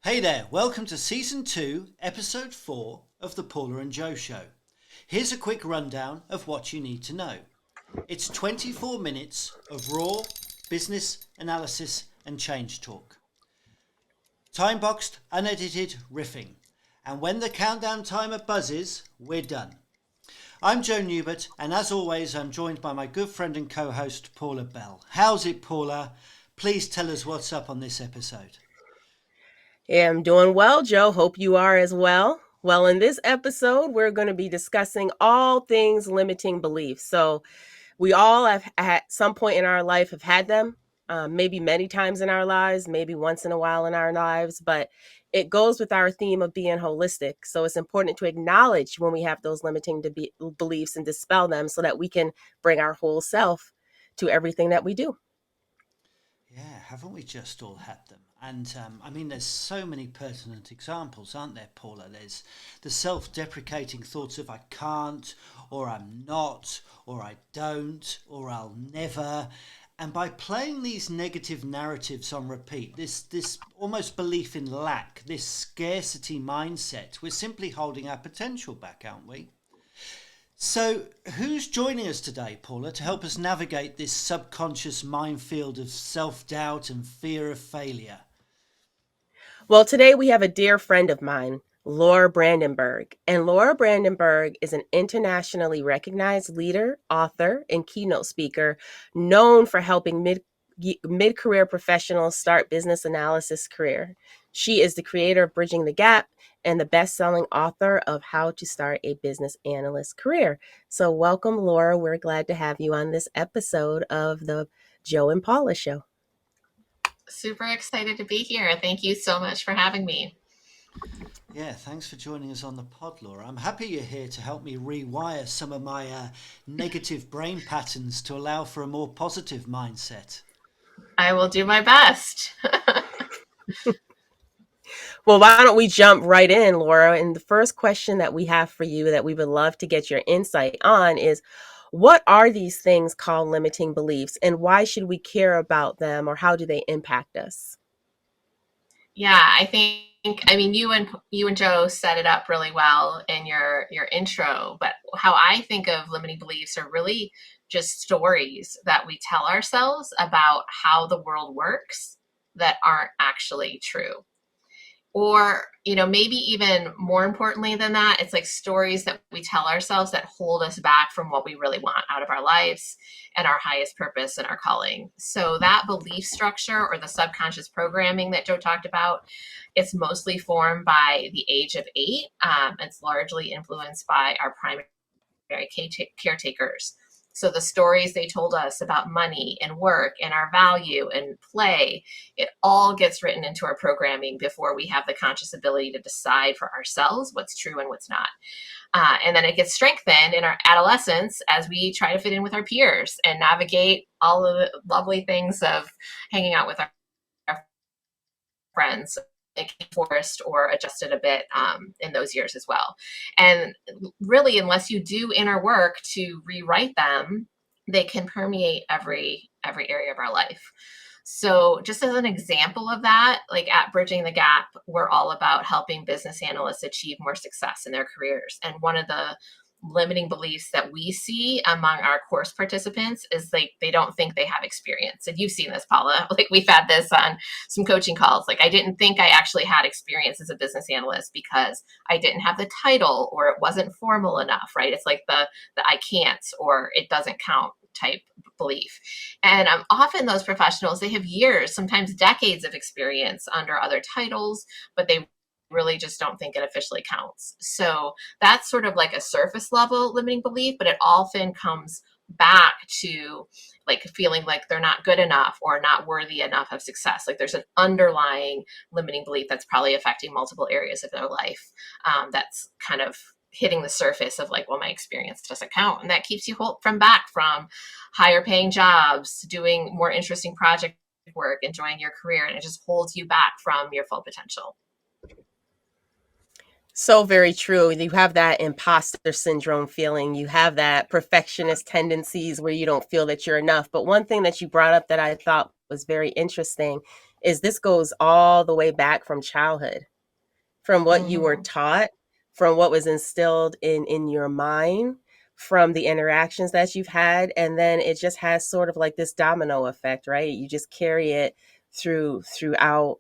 Hey there, welcome to Season 2, Episode 4 of The Paula and Joe Show. Here's a quick rundown of what you need to know. It's 24 minutes of raw business analysis and change talk. Time boxed, unedited riffing. And when the countdown timer buzzes, we're done. I'm Joe Newbert, and as always, I'm joined by my good friend and co-host, Paula Bell. How's it, Paula? Please tell us what's up on this episode. Yeah, I'm doing well, Joe. Hope you are as well. Well, in this episode, we're going to be discussing all things limiting beliefs. So, we all have at some point in our life have had them, maybe many times in our lives, maybe once in a while in our lives, but it goes with our theme of being holistic. So, it's important to acknowledge when we have those limiting beliefs and dispel them so that we can bring our whole self to everything that we do. Yeah, haven't we just all had them? And there's so many pertinent examples, aren't there, Paula? There's the self deprecating thoughts of I can't, or I'm not, or I don't, or I'll never. And by playing these negative narratives on repeat, this almost belief in lack, this scarcity mindset, we're simply holding our potential back, aren't we? So, who's joining us today, Paula, to help us navigate this subconscious minefield of self doubt and fear of failure? Well, today we have a dear friend of mine, Laura Brandenburg. And Laura Brandenburg is an internationally recognized leader, author, and keynote speaker known for helping mid-career professionals start business analysis career. She is the creator of Bridging the Gap and the best-selling author of How to Start a Business Analyst Career. So welcome, Laura. We're glad to have you on this episode of the Joe and Paula Show. Super excited to be here. Thank you so much for having me. Yeah, thanks for joining us on the pod, Laura. I'm happy you're here to help me rewire some of my negative brain patterns to allow for a more positive mindset. I will do my best. Well, why don't we jump right in, Laura? And the first question that we have for you that we would love to get your insight on is what are these things called limiting beliefs and why should we care about them or how do they impact us? Yeah, I think you and Joe set it up really well in your intro, but how I think of limiting beliefs are really just stories that we tell ourselves about how the world works that aren't actually true. Or maybe even more importantly than that, it's like stories that we tell ourselves that hold us back from what we really want out of our lives and our highest purpose and our calling. So that belief structure or the subconscious programming that Joe talked about, it's mostly formed by the age of 8. It's largely influenced by our primary caretakers. So the stories they told us about money and work and our value and play, it all gets written into our programming before we have the conscious ability to decide for ourselves what's true and what's not. And then it gets strengthened in our adolescence as we try to fit in with our peers and navigate all of the lovely things of hanging out with our friends, forced or adjusted a bit in those years as well. And really, unless you do inner work to rewrite them, they can permeate every area of our life. So just as an example of that, like at Bridging the Gap, we're all about helping business analysts achieve more success in their careers. And one of the limiting beliefs that we see among our course participants is like they don't think they have experience. And you've seen this, Paula. Like we've had this on some coaching calls. Like I didn't think I actually had experience as a business analyst because I didn't have the title or it wasn't formal enough, right? It's like the I can't or it doesn't count type belief. And often those professionals, they have years, sometimes decades of experience under other titles, but they really just don't think it officially counts. So that's sort of like a surface level limiting belief, but it often comes back to like feeling like they're not good enough or not worthy enough of success. Like there's an underlying limiting belief that's probably affecting multiple areas of their life, that's kind of hitting the surface of like, well, my experience doesn't count. And that keeps you from higher paying jobs, doing more interesting project work, enjoying your career, and it just holds you back from your full potential. So very true. You have that imposter syndrome feeling. You have that perfectionist tendencies where you don't feel that you're enough. But one thing that you brought up that I thought was very interesting is this goes all the way back from childhood, from what you were Mm-hmm. taught, from what was instilled in your mind, from the interactions that you've had, and then it just has sort of like this domino effect, right? You just carry it throughout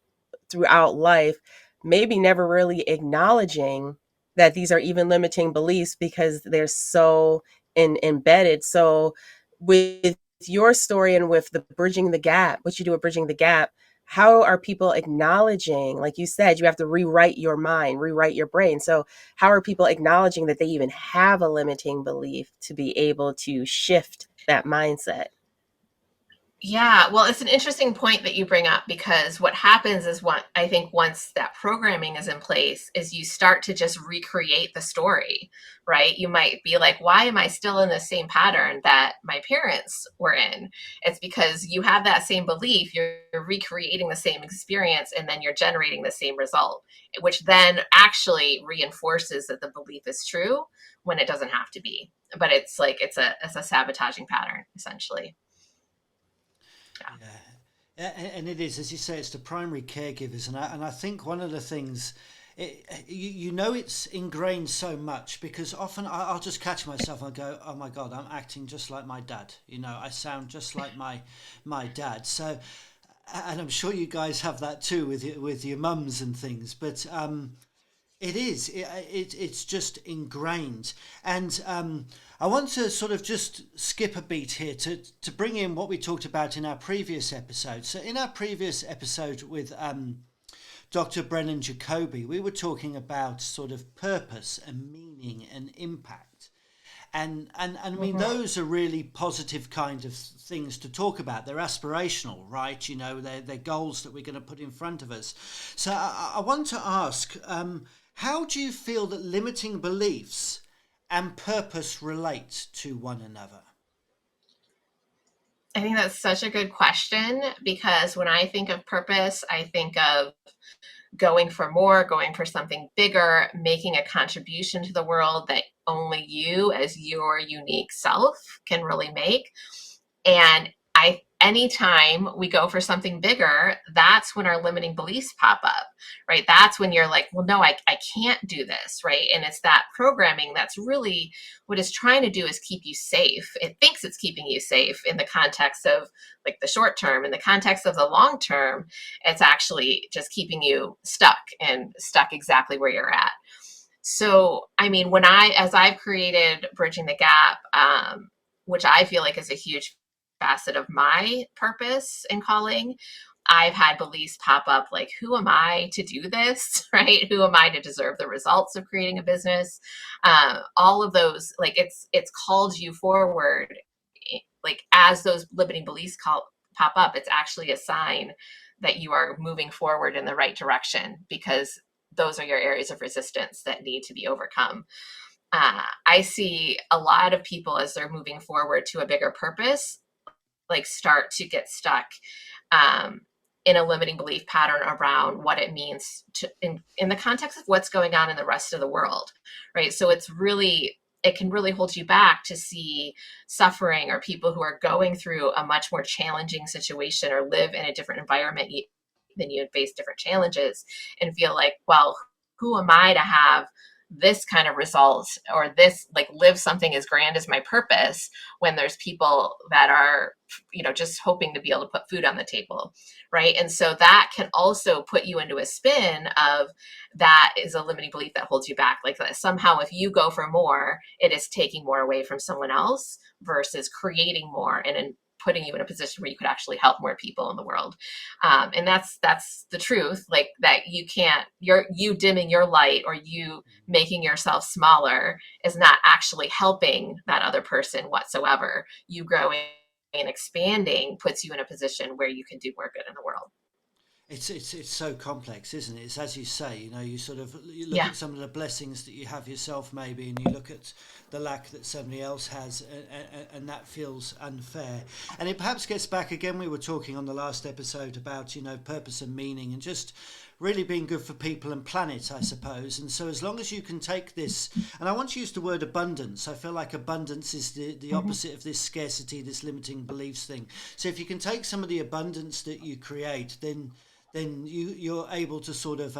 life, maybe never really acknowledging that these are even limiting beliefs because they're so embedded. So with your story and with the bridging the gap, what you do with bridging the gap, how are people acknowledging, like you said, you have to rewrite your mind, rewrite your brain. So how are people acknowledging that they even have a limiting belief to be able to shift that mindset? Yeah, well, it's an interesting point that you bring up, because what happens is, what I think once that programming is in place is you start to just recreate the story, right? You might be like, why am I still in the same pattern that my parents were in? It's because you have that same belief, you're recreating the same experience, and then you're generating the same result, which then actually reinforces that the belief is true when it doesn't have to be. But it's like it's a sabotaging pattern, essentially. Yeah. And it is, as you say, it's the primary caregivers, and I think one of the things, you know, it's ingrained so much because often I'll just catch myself and go, oh my God, I'm acting just like my dad. You know, I sound just like my dad. So, and I'm sure you guys have that too with your mums and things, but it is. It's just ingrained. And I want to sort of just skip a beat here to bring in what we talked about in our previous episode. So in our previous episode with Dr. Brennan Jacoby, we were talking about sort of purpose and meaning and impact. And I mean, Mm-hmm. those are really positive kind of things to talk about. They're aspirational, right? You know, they're goals that we're going to put in front of us. So I want to ask, how do you feel that limiting beliefs and purpose relate to one another? I think that's such a good question, because when I think of purpose, I think of going for more, going for something bigger, making a contribution to the world that only you as your unique self can really make. And anytime we go for something bigger, that's when our limiting beliefs pop up, right? That's when you're like, well, no, I can't do this, right? And it's that programming that's really what it's trying to do is keep you safe. It thinks it's keeping you safe in the context of like the short term. In the context of the long term, it's actually just keeping you stuck exactly where you're at. So, I mean, as I've created Bridging the Gap, which I feel like is a huge facet of my purpose and calling, I've had beliefs pop up like, who am I to do this? Right? Who am I to deserve the results of creating a business? All of those, like it's called you forward. Like as those limiting beliefs pop up, it's actually a sign that you are moving forward in the right direction, because those are your areas of resistance that need to be overcome. I see a lot of people as they're moving forward to a bigger purpose, like start to get stuck in a limiting belief pattern around what it means to in the context of what's going on in the rest of the world, right? So it can really hold you back to see suffering or people who are going through a much more challenging situation or live in a different environment than you and face different challenges, and feel like, well, who am I to have this kind of result, or this, like, live something as grand as my purpose, when there's people that are, just hoping to be able to put food on the table, right? And so that can also put you into a spin of, that is a limiting belief that holds you back, like that somehow if you go for more, it is taking more away from someone else versus creating more and putting you in a position where you could actually help more people in the world. And that's the truth, like that you dimming your light or you making yourself smaller is not actually helping that other person whatsoever. You growing and expanding puts you in a position where you can do more good in the world. It's so complex, isn't it? It's as you say, you sort of you look Yeah. at some of the blessings that you have yourself, maybe, and you look at the lack that somebody else has, and that feels unfair. And it perhaps gets back again. We were talking on the last episode about purpose and meaning, and just really being good for people and planet, I suppose. And so as long as you can take this, and I want to use the word abundance, I feel like abundance is the opposite of this scarcity, this limiting beliefs thing. So if you can take some of the abundance that you create, then you're able to sort of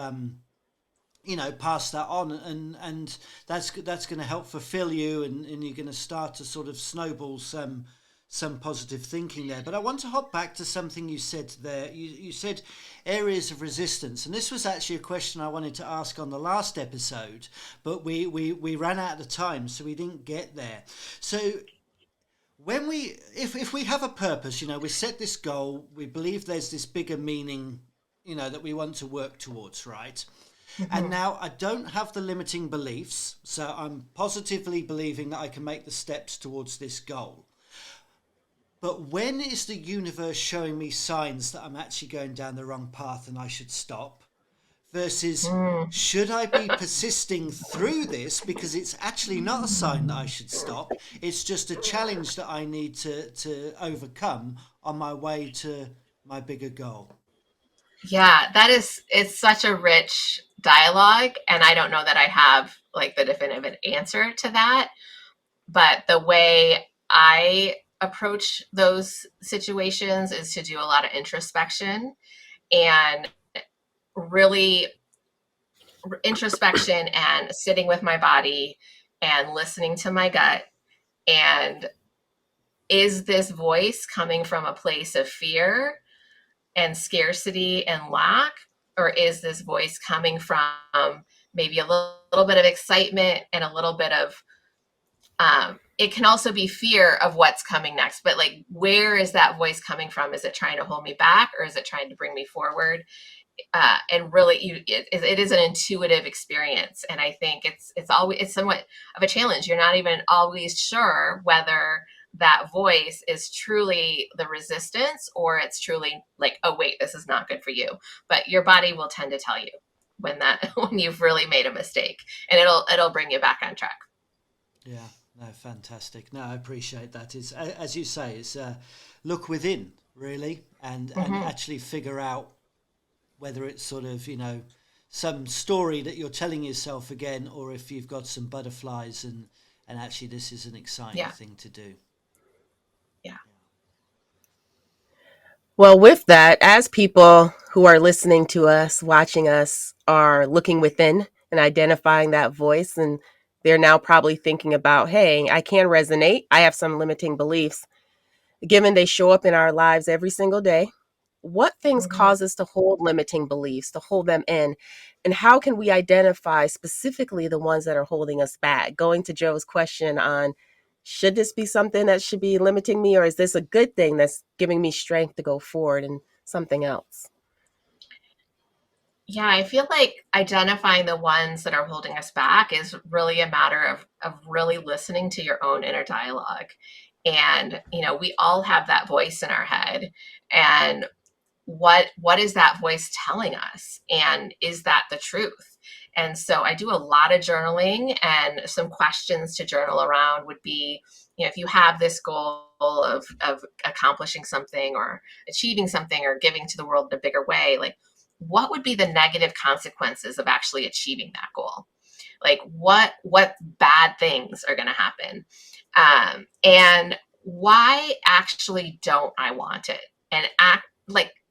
pass that on, and that's going to help fulfill you, and you're going to start to sort of snowball some positive thinking there. But I want to hop back to something you said there. You said areas of resistance, and this was actually a question I wanted to ask on the last episode, but we ran out of time, so we didn't get there. So when if we have a purpose, we set this goal, we believe there's this bigger meaning, that we want to work towards, right? And now I don't have the limiting beliefs, so I'm positively believing that I can make the steps towards this goal. But when is the universe showing me signs that I'm actually going down the wrong path and I should stop? Versus, should I be persisting through this because it's actually not a sign that I should stop? It's just a challenge that I need to overcome on my way to my bigger goal. Yeah, it's such a rich dialogue, and I don't know that I have like the definitive answer to that. But the way I approach those situations is to do a lot of introspection, and really introspection and sitting with my body and listening to my gut. And is this voice coming from a place of fear and scarcity and lack, or is this voice coming from maybe a little bit of excitement and a little bit of it can also be fear of what's coming next, but like, where is that voice coming from? Is it trying to hold me back, or is it trying to bring me forward? And really, it is an intuitive experience, and I think it's somewhat of a challenge. You're not even always sure whether that voice is truly the resistance, or it's truly like, oh wait, this is not good for you. But your body will tend to tell you when you've really made a mistake, and it'll bring you back on track. Yeah, no, fantastic. No, I appreciate that. It's, as you say, it's look within, really, and actually figure out whether it's sort of, some story that you're telling yourself again, or if you've got some butterflies and actually this is an exciting thing to do. Yeah. Well, with that, as people who are listening to us, watching us, are looking within and identifying that voice, and they're now probably thinking about, hey, I can resonate. I have some limiting beliefs. Given they show up in our lives every single day, what things cause us to hold limiting beliefs, to hold them in? And how can we identify specifically the ones that are holding us back? Going to Joe's question on, should this be something that should be limiting me, or is this a good thing that's giving me strength to go forward and something else? Yeah, I feel like identifying the ones that are holding us back is really a matter of really listening to your own inner dialogue. And, we all have that voice in our head. And what is that voice telling us? And is that the truth? And so I do a lot of journaling, and some questions to journal around would be, if you have this goal of accomplishing something or achieving something or giving to the world in a bigger way, like, what would be the negative consequences of actually achieving that goal? Like, what bad things are going to happen? And why actually don't I want it? And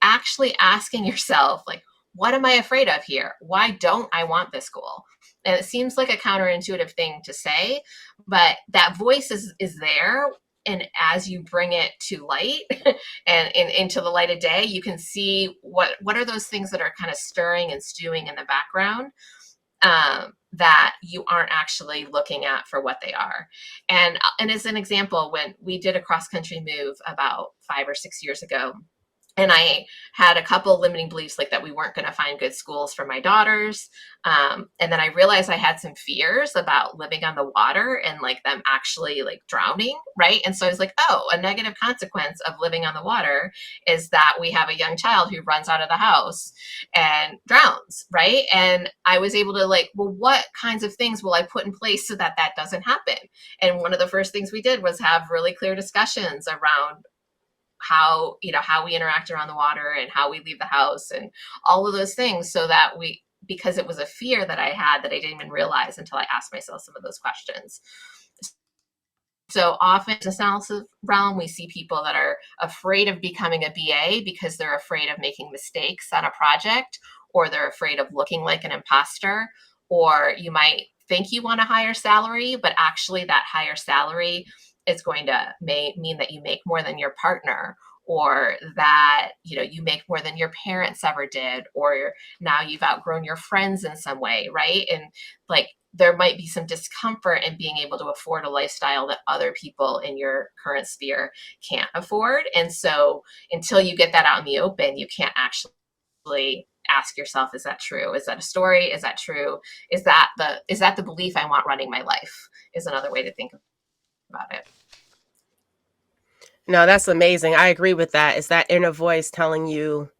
actually asking yourself, like, what am I afraid of here? Why don't I want this goal? And it seems like a counterintuitive thing to say, but that voice is there. And as you bring it to light and into the light of day, you can see what are those things that are kind of stirring and stewing in the background, that you aren't actually looking at for what they are. And as an example, when we did a cross-country move about 5 or 6 years ago, and I had a couple limiting beliefs, like that we weren't going to find good schools for my daughters. And then I realized I had some fears about living on the water and like them actually like drowning. Right. And so I was like, oh, a negative consequence of living on the water is that we have a young child who runs out of the house and drowns. Right. And I was able to like, well, what kinds of things will I put in place so that doesn't happen? And one of the first things we did was have really clear discussions around how we interact around the water and how we leave the house and all of those things, so that because it was a fear that I had that I didn't even realize until I asked myself some of those questions. So often in this analysis realm, we see people that are afraid of becoming a BA because they're afraid of making mistakes on a project, or they're afraid of looking like an imposter, or you might think you want a higher salary, but actually that higher salary is going to mean that you make more than your partner, or that you make more than your parents ever did, or now you've outgrown your friends in some way, right? And like there might be some discomfort in being able to afford a lifestyle that other people in your current sphere can't afford. And so until you get that out in the open, you can't actually ask yourself, is that true? Is that a story? Is that true? Is that the belief I want running my life? Is another way to think about it. No, that's amazing. I agree with that. It's that inner voice telling you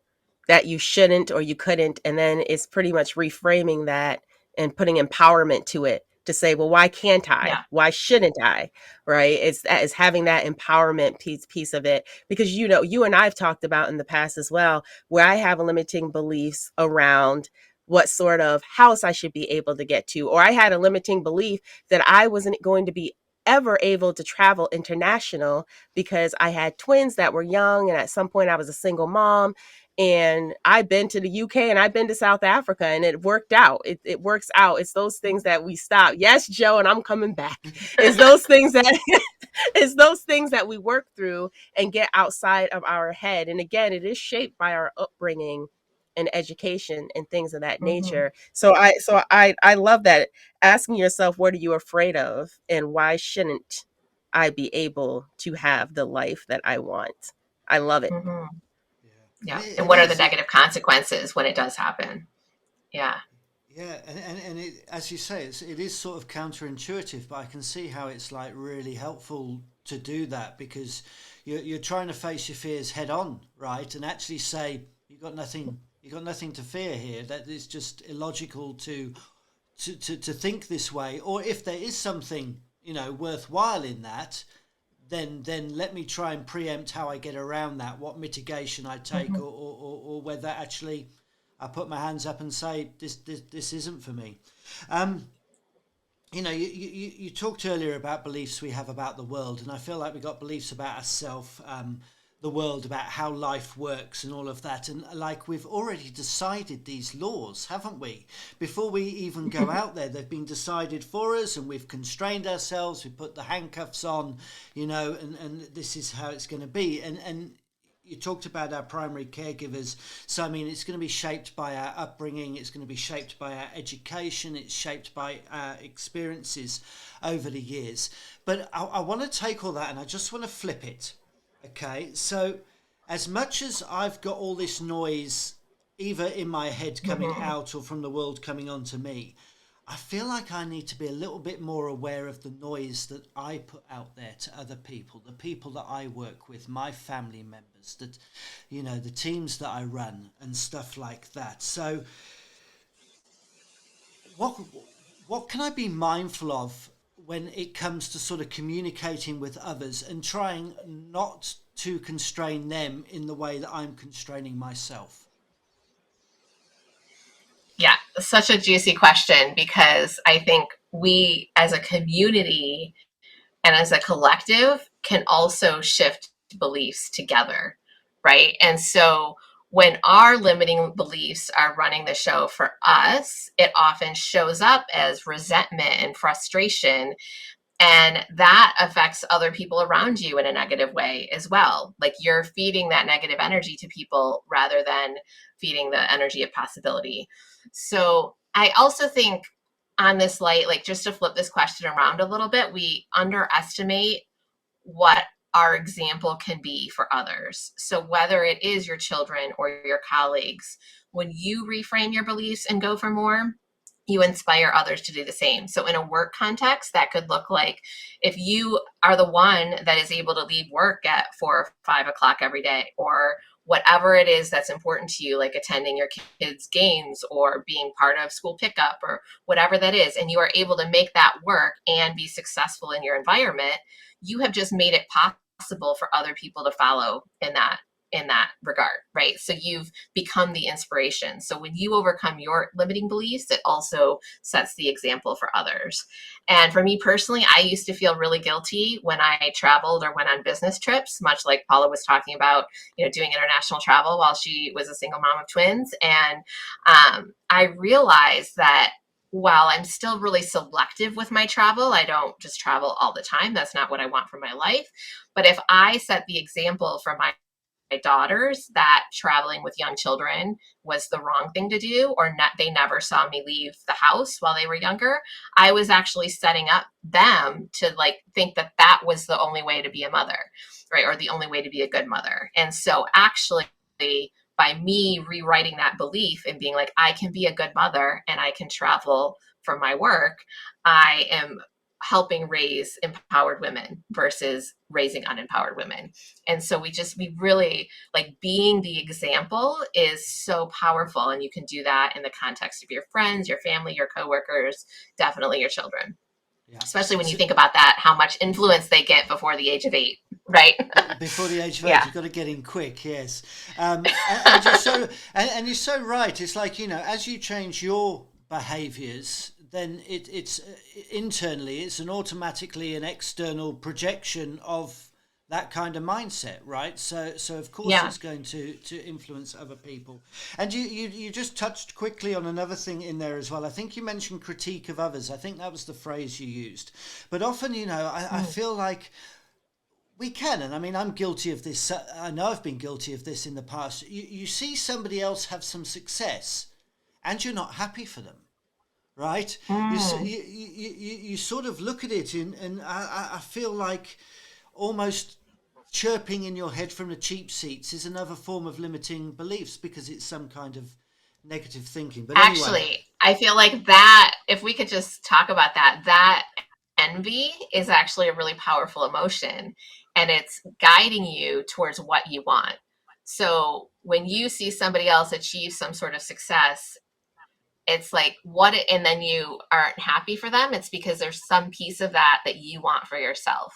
that you shouldn't or you couldn't. And then it's pretty much reframing that and putting empowerment to it to say, well, why can't I? Yeah. Why shouldn't I? Right? It's having that empowerment piece of it. Because, you and I've talked about in the past as well, where I have limiting beliefs around what sort of house I should be able to get to. Or I had a limiting belief that I wasn't going to be ever able to travel international because I had twins that were young. And at some point I was a single mom. And I've been to the UK and I've been to South Africa, and it worked out. It works out. It's those things that we stop. Yes, Joe, and I'm coming back. It's those things that it's those things that we work through and get outside of our head. And again, it is shaped by our upbringing and education and things of that nature. So I love that. Asking yourself, what are you afraid of, and why shouldn't I be able to have the life that I want? I love it. Mm-hmm. Yeah. Yeah. And what are the negative consequences when it does happen? Yeah. Yeah, and as you say, it is sort of counterintuitive, but I can see how it's like really helpful to do that, because you're trying to face your fears head on, right? And actually say you got nothing to fear here. That is just illogical to think this way. Or if there is something worthwhile in that, then let me try and preempt how I get around that, what mitigation I take, Mm-hmm. or whether actually I put my hands up and say this isn't for me. Um, you talked earlier about beliefs we have about the world, and I feel like we got beliefs about ourselves, the world, about how life works and all of that. And like we've already decided these laws, haven't we? Before we even go out there, they've been decided for us, and we've constrained ourselves. We put the handcuffs on, and this is how it's going to be. And you talked about our primary caregivers. So, I mean, it's going to be shaped by our upbringing. It's going to be shaped by our education. It's shaped by our experiences over the years. But I want to take all that and I just want to flip it. Okay. So as much as I've got all this noise, either in my head coming Mm-hmm. out or from the world coming on to me, I feel like I need to be a little bit more aware of the noise that I put out there to other people, the people that I work with, my family members, the teams that I run and stuff like that. So what what can I be mindful of when it comes to sort of communicating with others and trying not to constrain them in the way that I'm constraining myself? Yeah, such a juicy question, because I think we as a community and as a collective can also shift beliefs together, right? And so when our limiting beliefs are running the show for us, it often shows up as resentment and frustration. And that affects other people around you in a negative way as well. Like you're feeding that negative energy to people rather than feeding the energy of possibility. So I also think on this light, like just to flip this question around a little bit, we underestimate what our example can be for others. So whether it is your children or your colleagues, when you reframe your beliefs and go for more, you inspire others to do the same. So in a work context, that could look like if you are the one that is able to leave work at 4 or 5 o'clock every day, or whatever it is that's important to you, like attending your kids' games or being part of school pickup or whatever that is, and you are able to make that work and be successful in your environment, you have just made it possible for other people to follow in that regard, right? So you've become the inspiration. So when you overcome your limiting beliefs, it also sets the example for others. And for me personally, I used to feel really guilty when I traveled or went on business trips, much like Paula was talking about, doing international travel while she was a single mom of twins. And I realized that while I'm still really selective with my travel, I don't just travel all the time. That's not what I want for my life. But if I set the example for my daughters that traveling with young children was the wrong thing to do, or they never saw me leave the house while they were younger, I was actually setting up them to think that was the only way to be a mother, right? Or the only way to be a good mother. And so actually, by me rewriting that belief and being like, I can be a good mother and I can travel for my work, I am helping raise empowered women versus raising unempowered women. And so we really being the example is so powerful. And you can do that in the context of your friends, your family, your coworkers, definitely your children. Yeah. Especially when you think about that, how much influence they get before the age of 8, right? Before the age of 8, you've got to get in quick, yes. And you're so right. It's like, as you change your behaviours, then it's internally, it's automatically an external projection of that kind of mindset, right? So of course it's going to influence other people. And you just touched quickly on another thing in there as well. I think you mentioned critique of others. I think that was the phrase you used. But often, I feel like we can, and I mean, I'm guilty of this. I know I've been guilty of this in the past. You see somebody else have some success and you're not happy for them. Right? You sort of look at it and I feel like almost chirping in your head from the cheap seats is another form of limiting beliefs because it's some kind of negative thinking. But actually, I feel like that, if we could just talk about that envy is actually a really powerful emotion, and it's guiding you towards what you want. So when you see somebody else achieve some sort of success, it's like and then you aren't happy for them. It's because there's some piece of that you want for yourself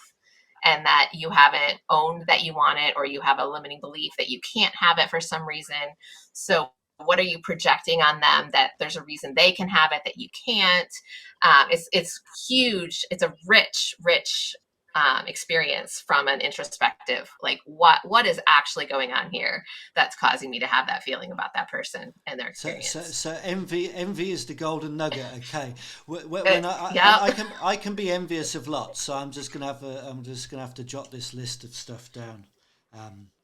and that you haven't owned that you want it, or you have a limiting belief that you can't have it for some reason. So what are you projecting on them that there's a reason they can have it that you can't? It's huge. It's a rich experience from an introspective, what is actually going on here that's causing me to have that feeling about that person and their experience. So envy is the golden nugget. Okay, when I can be envious of lots, so I'm just gonna have to jot this list of stuff down.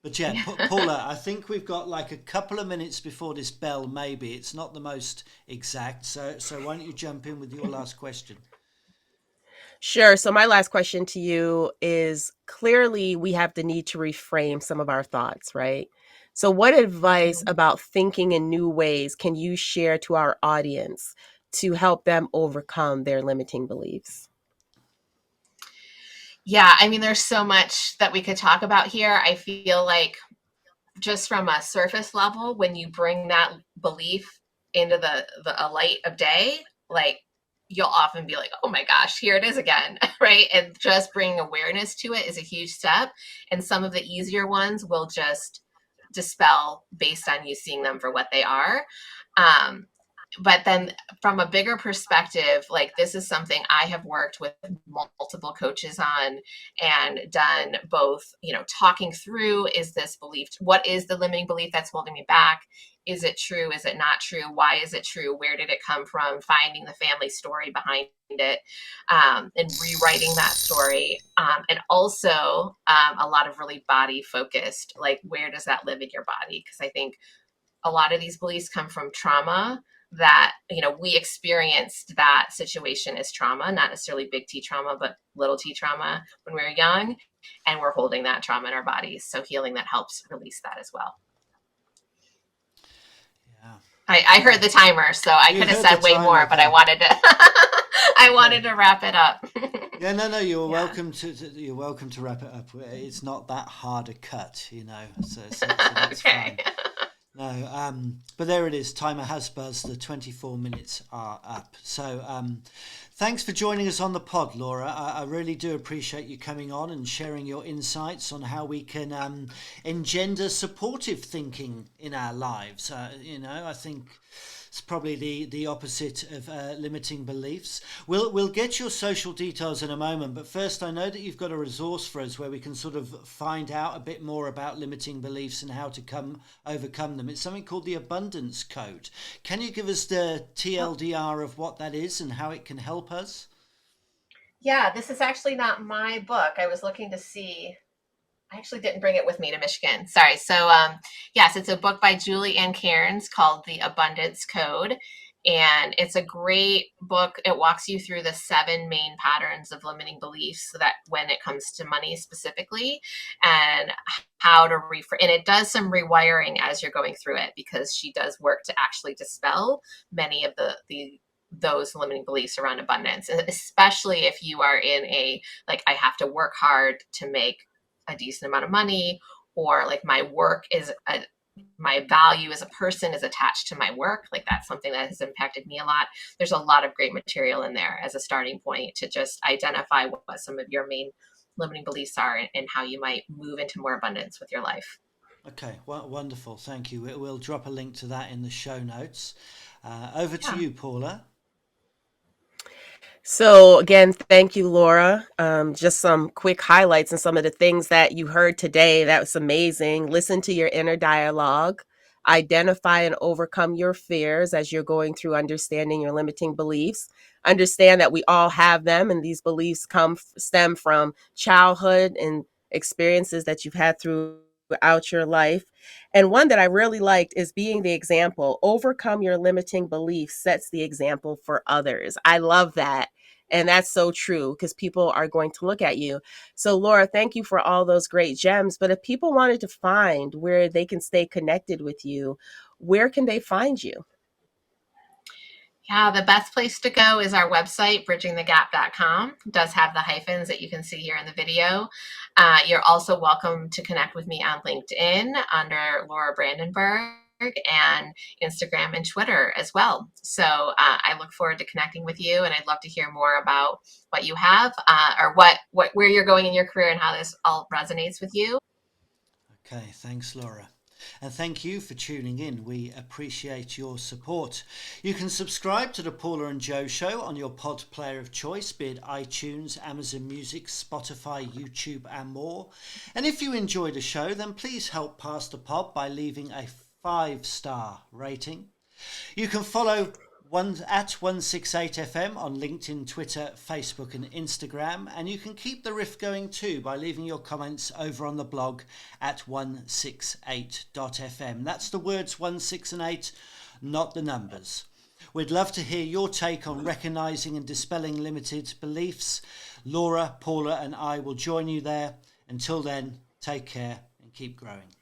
But yeah, Paula, I think we've got a couple of minutes before this bell. Maybe it's not the most exact, so why don't you jump in with your last question? Sure. So my last question to you is, clearly we have the need to reframe some of our thoughts, right? So what advice about thinking in new ways can you share to our audience to help them overcome their limiting beliefs? Yeah, I mean, there's so much that we could talk about here. I feel like just from a surface level, when you bring that belief into the light of day, you'll often be like, oh my gosh, here it is again, right? And just bringing awareness to it is a huge step. And some of the easier ones will just dispel based on you seeing them for what they are. But then from a bigger perspective, this is something I have worked with multiple coaches on and done both, talking through, is this belief, what is the limiting belief that's holding me back? Is it true? Is it not true? Why is it true? Where did it come from? Finding the family story behind it, and rewriting that story. And also a lot of really body focused, where does that live in your body? Because I think a lot of these beliefs come from trauma that, we experienced that situation as trauma, not necessarily big T trauma, but little t trauma when we were young, and we're holding that trauma in our bodies. So healing that helps release that as well. Yeah. I heard the timer, so I could have said way more, but I wanted to wrap it up. Yeah, no, you're welcome to wrap it up. It's not that hard a cut, so that's okay. fine. No, but there it is. Timer has buzzed. The 24 minutes are up. So thanks for joining us on the pod, Laura. I really do appreciate you coming on and sharing your insights on how we can engender supportive thinking in our lives. I think it's probably the opposite of limiting beliefs. We'll get your social details in a moment, but first I know that you've got a resource for us where we can sort of find out a bit more about limiting beliefs and how to overcome them. It's something called the Abundance Code. Can you give us the TLDR of what that is and how it can help us? Yeah, this is actually not my book. I was looking to see. I actually didn't bring it with me to Michigan. Sorry. So, yes, it's a book by Julie Ann Cairns called The Abundance Code. And it's a great book. It walks you through the 7 main patterns of limiting beliefs so that when it comes to money specifically, and how to and it does some rewiring as you're going through it, because she does work to actually dispel many of those limiting beliefs around abundance, and especially if you are in like, I have to work hard to make a decent amount of money, or like my work is my value as a person is attached to my work. Like, that's something that has impacted me a lot. There's a lot of great material in there as a starting point to just identify what some of your main limiting beliefs are and how you might move into more abundance with your life. Okay, well, wonderful. Thank you. We'll drop a link to that in the show notes. Over to you, Paula. So again, thank you, Laura. Just some quick highlights and some of the things that you heard today. That was amazing. Listen to your inner dialogue. Identify and overcome your fears as you're going through understanding your limiting beliefs. Understand that we all have them, and these beliefs stem from childhood and experiences that you've had throughout your life. And one that I really liked is being the example. Overcome your limiting beliefs sets the example for others. I love that. And that's so true, because people are going to look at you. So, Laura, thank you for all those great gems. But if people wanted to find where they can stay connected with you, where can they find you? Yeah, the best place to go is our website, bridgingthegap.com. It does have the hyphens that you can see here in the video. You're also welcome to connect with me on LinkedIn under Laura Brandenburg, and Instagram and Twitter as well. So I look forward to connecting with you, and I'd love to hear more about what you have, or where you're going in your career and how this all resonates with you. Okay, thanks, Laura. And thank you for tuning in. We appreciate your support. You can subscribe to the Paula and Joe Show on your pod player of choice, be it iTunes, Amazon Music, Spotify, YouTube, and more. And if you enjoy the show, then please help pass the pod by leaving a 5-star rating. You can follow at 168FM on LinkedIn, Twitter, Facebook and Instagram, and you can keep the riff going too by leaving your comments over on the blog at 168.fm. That's the words 1, 6 and 8, not the numbers. We'd love to hear your take on recognising and dispelling limited beliefs. Laura, Paula and I will join you there. Until then, take care and keep growing.